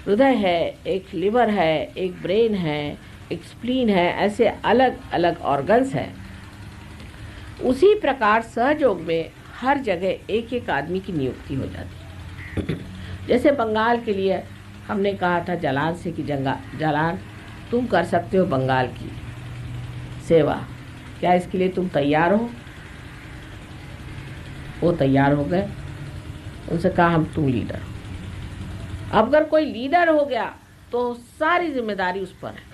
हृदय है, एक लिवर है, एक ब्रेन है, एक स्प्लीन है, ऐसे अलग अलग ऑर्गन्स हैं। उसी प्रकार सहयोग में हर जगह एक एक आदमी की नियुक्ति हो जाती है। जैसे बंगाल के लिए हमने कहा था जालान से कि जालान तुम कर सकते हो बंगाल की सेवा, क्या इसके लिए तुम तैयार हो? वो तैयार हो गए। उनसे कहा हम तुम लीडर हो। अब अगर कोई लीडर हो गया तो सारी जिम्मेदारी उस पर है।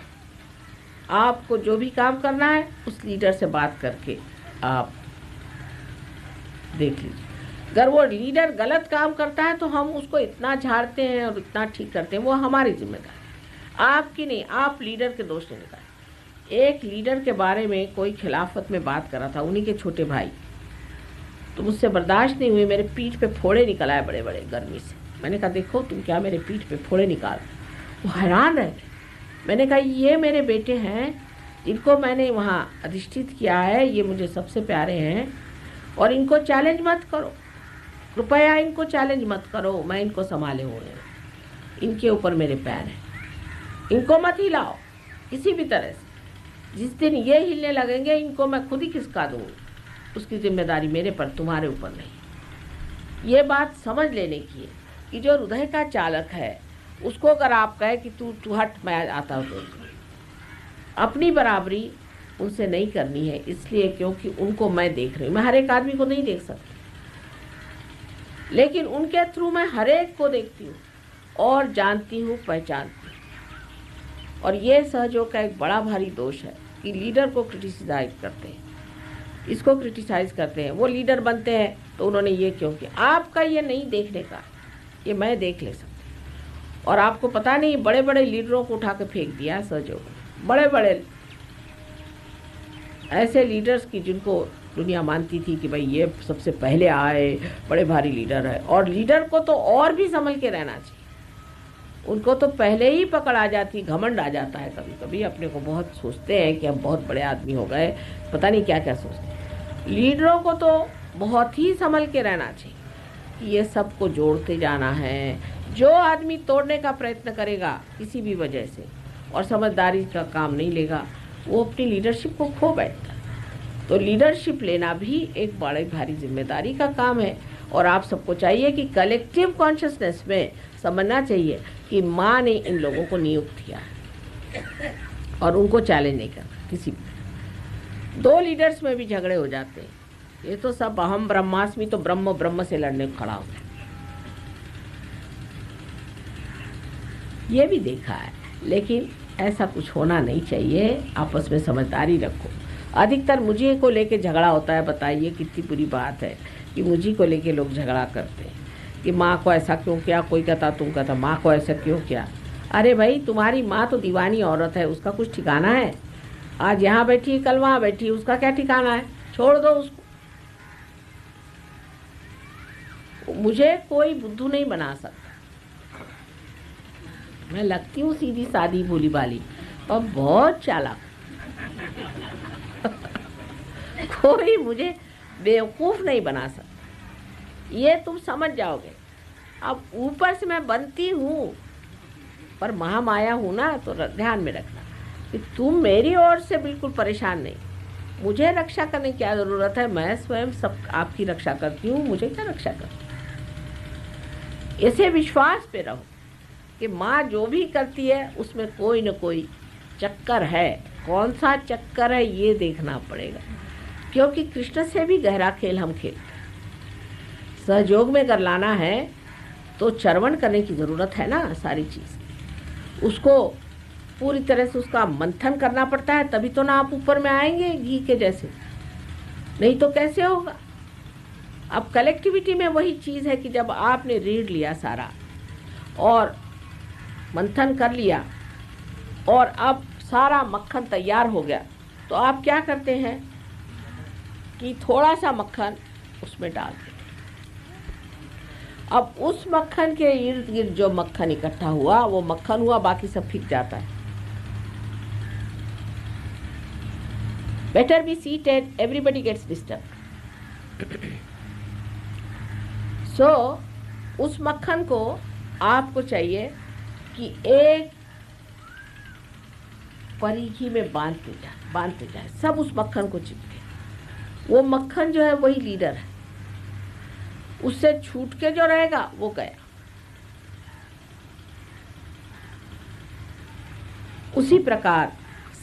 आपको जो भी काम करना है उस लीडर से बात करके आप देख लीजिए। अगर वो लीडर गलत काम करता है तो हम उसको इतना झाड़ते हैं और इतना ठीक करते हैं, वो हमारी जिम्मेदारी, आपकी नहीं। आप लीडर के दोष नहीं निकालें। एक लीडर के बारे में कोई खिलाफत में बात कर रहा था, उन्हीं के छोटे भाई, तो मुझसे बर्दाश्त नहीं हुई, मेरे पीठ पे फोड़े निकल आए बड़े बड़े गर्मी से। मैंने कहा देखो तुम क्या मेरे पीठ पे फोड़े निकाल। वो हैरान रह गए। मैंने कहा ये मेरे बेटे हैं जिनको मैंने वहाँ अधिष्ठित किया है, ये मुझे सबसे प्यारे हैं, और इनको चैलेंज मत करो, कृपया इनको चैलेंज मत करो, मैं इनको संभाले हुए हैं, इनके ऊपर मेरे पैर हैं, इनको मत हिलाओ किसी भी तरह से। जिस दिन ये हिलने लगेंगे इनको मैं खुद ही खिसका दूंगी, उसकी जिम्मेदारी मेरे पर, तुम्हारे ऊपर नहीं। ये बात समझ लेने की है कि जो हृदय का चालक है उसको अगर आप कहे कि तू हट, मैं आता हूँ, तो अपनी बराबरी उनसे नहीं करनी है, इसलिए क्योंकि उनको मैं देख रही हूँ। मैं हर एक आदमी को नहीं देख सकती, लेकिन उनके थ्रू मैं हर एक को देखती हूँ और जानती हूँ, पहचानती हूँ। और ये सहयोग का एक बड़ा भारी दोष है कि लीडर को क्रिटिसाइज करते हैं, इसको क्रिटिसाइज करते हैं। वो लीडर बनते हैं तो उन्होंने ये क्यों किया। आपका ये नहीं देखने का, ये मैं देख ले सकती। और आपको पता नहीं, बड़े बड़े लीडरों को उठा के फेंक दिया सहयोग, बड़े बड़े ऐसे लीडर्स की जिनको दुनिया मानती थी कि भाई ये सबसे पहले आए, बड़े भारी लीडर है। और लीडर को तो और भी संभल के रहना चाहिए, उनको तो पहले ही पकड़ आ जाती, घमंड आ जाता है। कभी कभी अपने को बहुत सोचते हैं कि हम बहुत बड़े आदमी हो गए, पता नहीं क्या क्या सोचते हैं। लीडरों को तो बहुत ही संभल के रहना चाहिए कि ये सबको जोड़ते जाना है। जो आदमी तोड़ने का प्रयत्न करेगा किसी भी वजह से और समझदारी का काम नहीं लेगा, वो अपनी लीडरशिप को खो बैठता है। तो लीडरशिप लेना भी एक बड़ी भारी जिम्मेदारी का काम है। और आप सबको चाहिए कि कलेक्टिव कॉन्शियसनेस में समझना चाहिए कि माँ ने इन लोगों को नियुक्त किया है और उनको चैलेंज नहीं करना किसी भी। दो लीडर्स में भी झगड़े हो जाते हैं, ये तो सब अहम ब्रह्मास्मि, तो ब्रह्म ब्रह्म से लड़ने को खड़ा हो गया, ये भी देखा है। लेकिन ऐसा कुछ होना नहीं चाहिए, आपस में समझदारी रखो। अधिकतर मुझे को लेके झगड़ा होता है। बताइए कितनी बुरी बात है कि मुझे को लेके लोग झगड़ा करते हैं कि माँ को ऐसा क्यों किया, कोई कहता तुम कहता माँ को ऐसा क्यों किया। अरे भाई तुम्हारी माँ तो दीवानी औरत है, उसका कुछ ठिकाना है? आज यहाँ बैठी है, कल वहाँ बैठी है, उसका क्या ठिकाना है? छोड़ दो उसको। मुझे कोई बुद्धू नहीं बना सकता। मैं लगती हूँ सीधी सादी भोली भाली और बहुत चालाक। कोई मुझे बेवकूफ नहीं बना सकता, ये तुम समझ जाओगे। अब ऊपर से मैं बनती हूँ पर महामाया हूँ ना, तो ध्यान में रखना कि तुम मेरी ओर से बिल्कुल परेशान नहीं। मुझे रक्षा करने की क्या जरूरत है? मैं स्वयं सब आपकी रक्षा करती हूँ, मुझे क्या रक्षा करती। इसे विश्वास पे रहो कि माँ जो भी करती है उसमें कोई न कोई चक्कर है। कौन सा चक्कर है ये देखना पड़ेगा, क्योंकि कृष्ण से भी गहरा खेल हम खेलते हैं। सहयोग में कर लाना है तो चरवण करने की ज़रूरत है ना, सारी चीज़ उसको पूरी तरह से उसका मंथन करना पड़ता है, तभी तो ना आप ऊपर में आएंगे घी के जैसे, नहीं तो कैसे होगा। अब कलेक्टिविटी में वही चीज़ है कि जब आपने रीढ़ लिया सारा और मंथन कर लिया और अब सारा मक्खन तैयार हो गया, तो आप क्या करते हैं कि थोड़ा सा मक्खन उसमें डाल दें। अब उस मक्खन के इर्द गिर्द जो मक्खन इकट्ठा हुआ वो मक्खन हुआ, बाकी सब फीक जाता है। Better be seated, everybody gets disturb. So उस मक्खन को आपको चाहिए कि एक परीखी में बांधते जाए, सब उस मक्खन को चिपके। वो मक्खन जो है वही लीडर है, उससे छूट के जो रहेगा वो गया। उसी प्रकार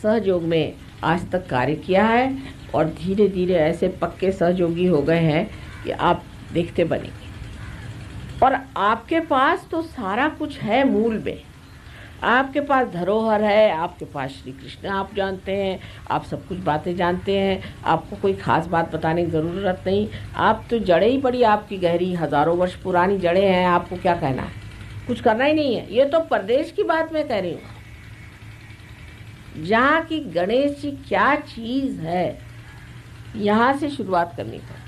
सहयोग में आज तक कार्य किया है और धीरे धीरे ऐसे पक्के सहयोगी हो गए हैं कि आप देखते बनेंगे। और आपके पास तो सारा कुछ है, मूल में आपके पास धरोहर है, आपके पास श्री कृष्ण आप जानते हैं, आप सब कुछ बातें जानते हैं, आपको कोई खास बात बताने की ज़रूरत नहीं। आप तो जड़ें ही बड़ी आपकी गहरी, हजारों वर्ष पुरानी जड़ें हैं, आपको क्या कहना है, कुछ करना ही नहीं है। ये तो प्रदेश की बात मैं कह रही हूँ, जहाँ की गणेश जी क्या चीज़ है, यहाँ से शुरुआत करनी पड़ेगी।